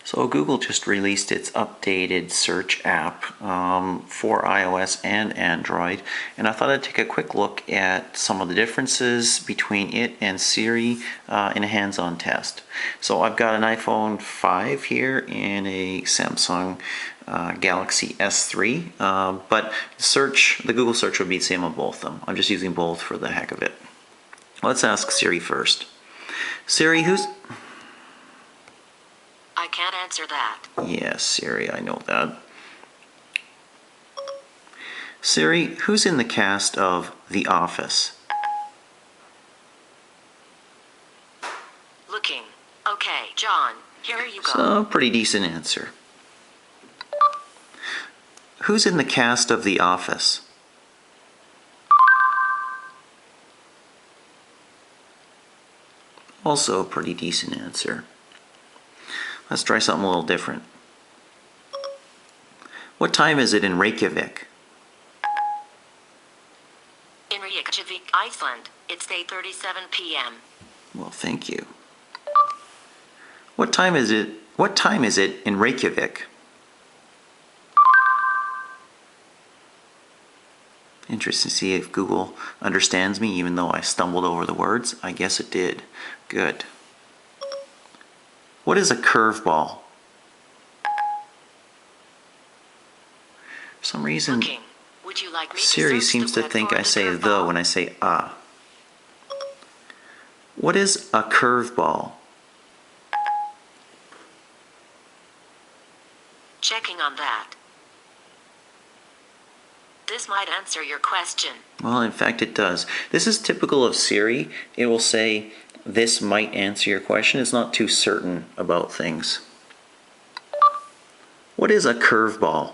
So Google just released its updated search app for iOS and Android, and I thought I'd take a quick look at some of the differences between it and Siri in a hands-on test. So I've got an iPhone 5 here and a Samsung Galaxy S3, but the Google search would be the same on both of them. I'm just using both for the heck of it. Let's ask Siri first. Siri, I can't answer that. Yes, Siri, I know that. Siri, who's in the cast of The Office? Looking. Okay, John, here you go. So, pretty decent answer. Who's in the cast of The Office? Also a pretty decent answer. Let's try something a little different. What time is it in Reykjavik? In Reykjavik, Iceland, it's 8:37 p.m. Well, thank you. What time is it in Reykjavik? Interesting to see if Google understands me, even though I stumbled over the words. I guess it did. Good. What is a curveball? For some reason, Looking. Would you like me Siri to search seems the to web think for I say the curveball? when I say ah. What is a curveball? Checking on that. This might answer your question. Well, in fact, it does. This is typical of Siri. It will say, this might answer your question. It's not too certain about things. What is a curveball?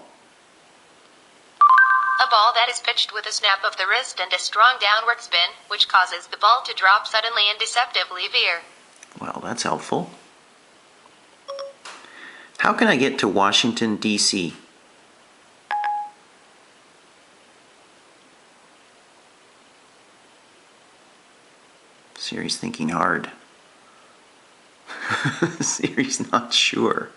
A ball that is pitched with a snap of the wrist and a strong downward spin, which causes the ball to drop suddenly and deceptively veer. Well, that's helpful. How can I get to Washington, D.C.? Siri's thinking hard. Siri's not sure.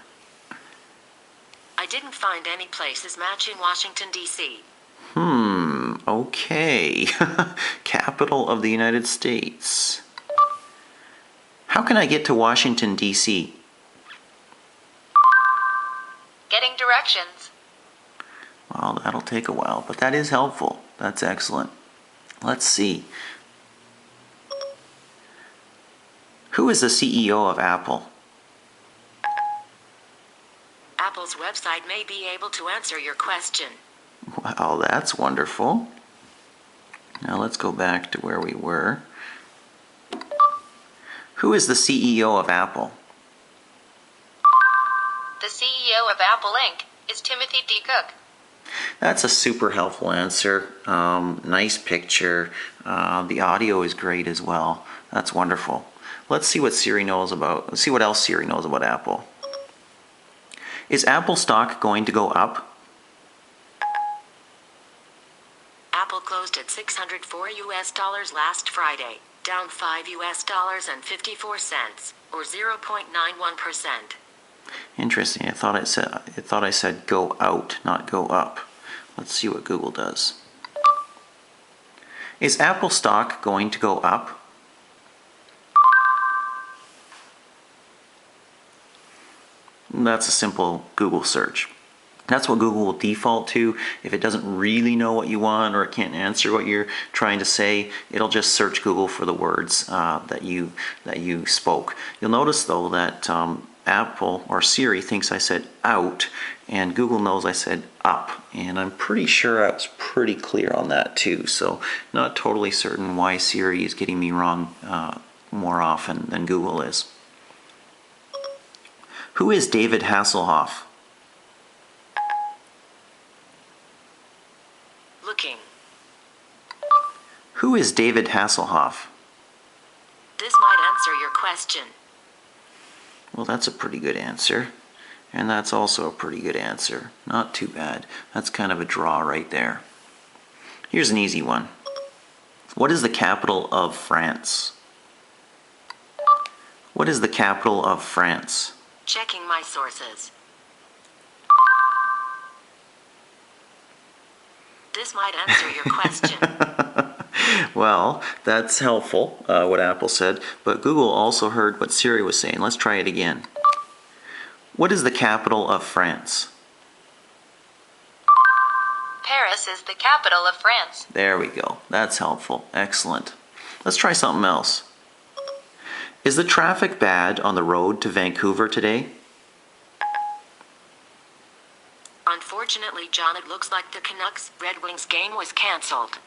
I didn't find any places matching Washington, D.C. Okay. Capital of the United States. How can I get to Washington, D.C.? Getting directions. Well, that'll take a while, but that is helpful. That's excellent. Let's see. Who is the CEO of Apple? Apple's website may be able to answer your question. Wow, that's wonderful. Now let's go back to where we were. Who is the CEO of Apple? The CEO of Apple Inc. is Timothy D. Cook. That's a super helpful answer. Nice picture. The audio is great as well. That's wonderful. Let's see what Siri knows about. Let's see what else Siri knows about Apple. Is Apple stock going to go up? Apple closed at $604 last Friday, down $5 and 54 cents, or 0.91%. Interesting. I thought I said go out, not go up. Let's see what Google does. Is Apple stock going to go up? That's a simple Google search. That's what Google will default to. If it doesn't really know what you want or it can't answer what you're trying to say, it'll just search Google for the words that you spoke. You'll notice though that Apple or Siri thinks I said out, and Google knows I said up, and I'm pretty sure I was pretty clear on that too. So not totally certain why Siri is getting me wrong more often than Google is. Who is David Hasselhoff? Looking. Who is David Hasselhoff? This might answer your question. Well, that's a pretty good answer. And that's also a pretty good answer. Not too bad. That's kind of a draw right there. Here's an easy one. What is the capital of France? What is the capital of France? Checking my sources. This might answer your question. Well, that's helpful, what Apple said, but Google also heard what Siri was saying. Let's try it again. What is the capital of France? Paris is the capital of France. There we go. That's helpful. Excellent. Let's try something else. Is the traffic bad on the road to Vancouver today? Unfortunately, John, it looks like the Canucks Red Wings game was cancelled.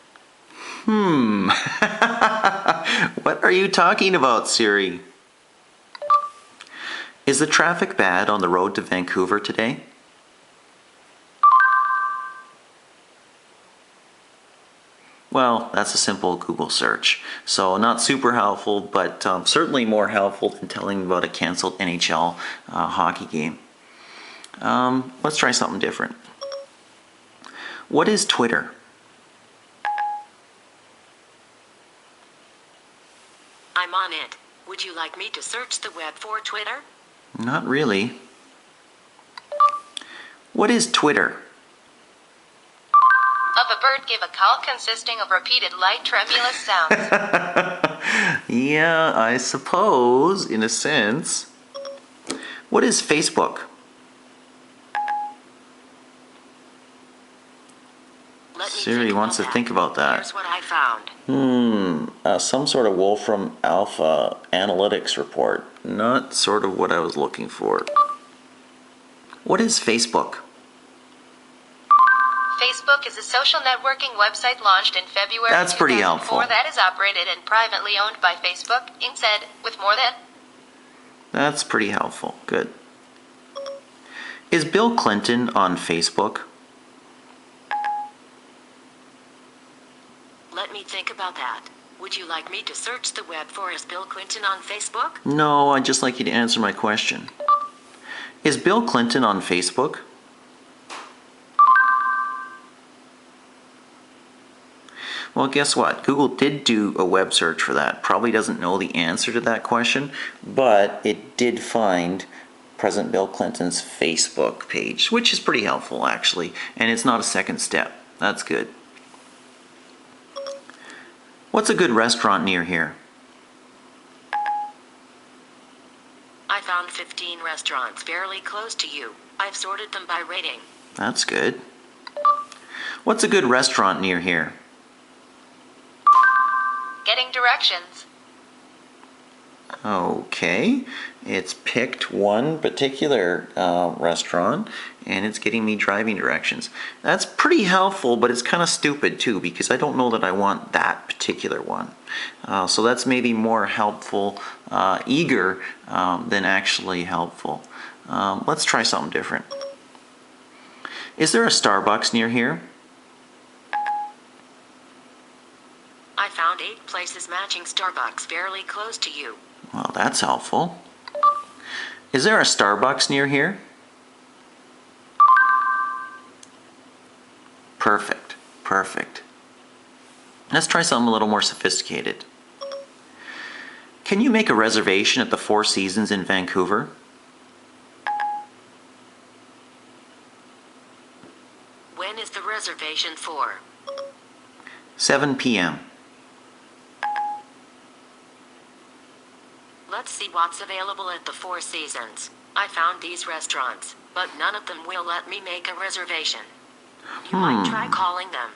What are you talking about, Siri? Is the traffic bad on the road to Vancouver today? Well, that's a simple Google search. So not super helpful, but certainly more helpful than telling about a canceled NHL hockey game. Let's try something different. What is Twitter? I'm on it. Would you like me to search the web for Twitter? Not really. What is Twitter? Of a bird give a call consisting of repeated light tremulous sounds. Yeah, I suppose, in a sense. What is Facebook? Siri wants to think about that. Here's what I found. Some sort of Wolfram Alpha analytics report. Not sort of what I was looking for. What is Facebook? Facebook is a social networking website launched in February That's pretty 2004 helpful. that is operated and privately owned by Facebook, Inc. with more than... That's pretty helpful. Good. Is Bill Clinton on Facebook? Let me think about that. Would you like me to search the web for is Bill Clinton on Facebook? No, I'd just like you to answer my question. Is Bill Clinton on Facebook? Well, guess what? Google did do a web search for that. Probably doesn't know the answer to that question, but it did find President Bill Clinton's Facebook page, which is pretty helpful, actually, and it's not a second step. That's good. What's a good restaurant near here? I found 15 restaurants fairly close to you. I've sorted them by rating. That's good. What's a good restaurant near here? Getting directions. Okay, it's picked one particular restaurant and it's getting me driving directions. That's pretty helpful, but it's kind of stupid too because I don't know that I want that particular one. So that's maybe more helpful, eager than actually helpful. Let's try something different. Is there a Starbucks near here? I found 8 places matching Starbucks fairly close to you. Well, that's helpful. Is there a Starbucks near here? Perfect, perfect. Let's try something a little more sophisticated. Can you make a reservation at the Four Seasons in Vancouver? When is the reservation for? 7 p.m. Let's see what's available at the Four Seasons. I found these restaurants, but none of them will let me make a reservation. You might try calling them.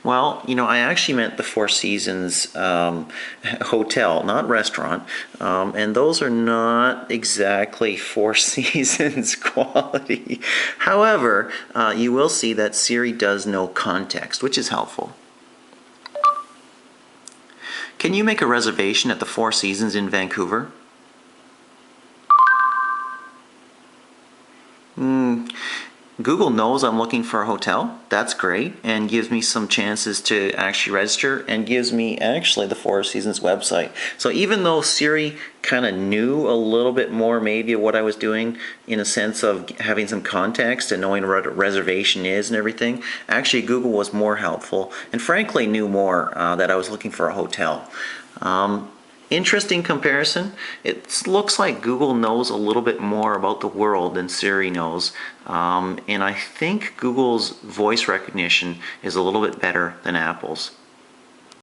Well, you know, I actually meant the Four Seasons hotel, not restaurant, and those are not exactly Four Seasons quality. However, you will see that Siri does know context, which is helpful. Can you make a reservation at the Four Seasons in Vancouver? Google knows I'm looking for a hotel. That's great, and gives me some chances to actually register, and gives me actually the Four Seasons website. So even though Siri kind of knew a little bit more maybe of what I was doing in a sense of having some context and knowing what a reservation is and everything, actually Google was more helpful and frankly knew more that I was looking for a hotel. Interesting comparison. It looks like Google knows a little bit more about the world than Siri knows. And I think Google's voice recognition is a little bit better than Apple's.